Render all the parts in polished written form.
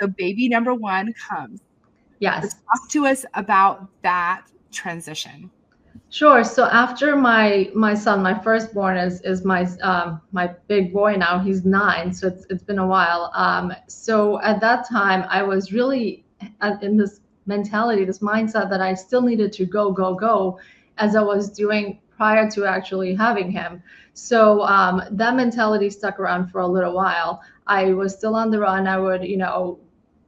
So baby number one comes. So Yes. talk to us about that transition. Sure. So after my son, my firstborn is my big boy now. He's 9, so it's been a while. So at that time, I was really in this mentality, this mindset that I still needed to go, as I was doing prior to actually having him. So that mentality stuck around for a little while. I was still on the run. I would,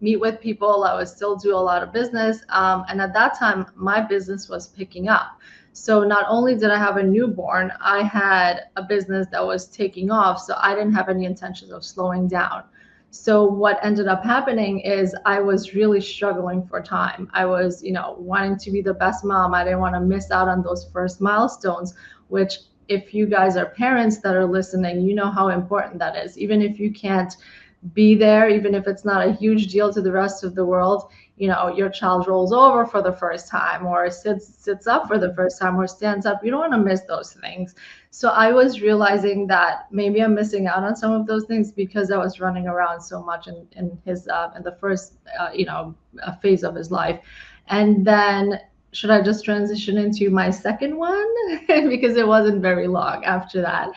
meet with people. I would still do a lot of business. And at that time, my business was picking up. So not only did I have a newborn, I had a business that was taking off. So I didn't have any intentions of slowing down. So what ended up happening is I was really struggling for time. I was, wanting to be the best mom. I didn't want to miss out on those first milestones, which if you guys are parents that are listening, you know how important that is. Even if you can't be there, even if it's not a huge deal to the rest of the world, your child rolls over for the first time or sits up for the first time or stands up. You don't want to miss those things. So I was realizing that maybe I'm missing out on some of those things because I was running around so much in his in the first phase of his life. And then should I just transition into my second one? Because it wasn't very long after that.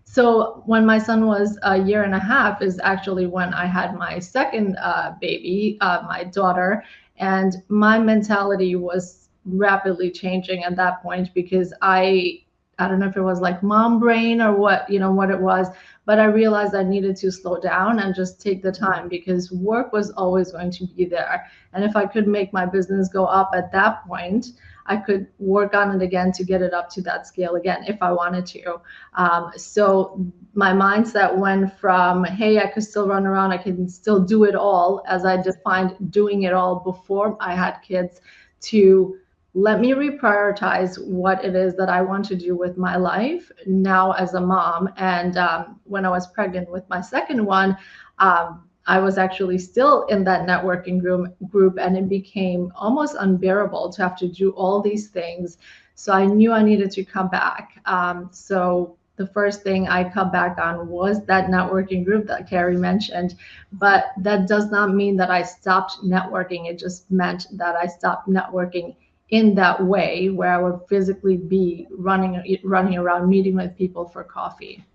So when my son was a year and a half is actually when I had my second baby, my daughter, and my mentality was rapidly changing at that point because I don't know if it was like mom brain or what it was, but I realized I needed to slow down and just take the time because work was always going to be there. And if I could make my business go up at that point, I could work on it again to get it up to that scale again if I wanted to. So my mindset went from, hey, I could still run around, I can still do it all, as I defined doing it all before I had kids, to let me reprioritize what it is that I want to do with my life now as a mom. And when I was pregnant with my second one, I was actually still in that networking group, and it became almost unbearable to have to do all these things. So I knew I needed to come back. So the first thing I come back on was that networking group that Carrie mentioned. But that does not mean that I stopped networking. It just meant that I stopped networking in that way where I would physically be running around meeting with people for coffee.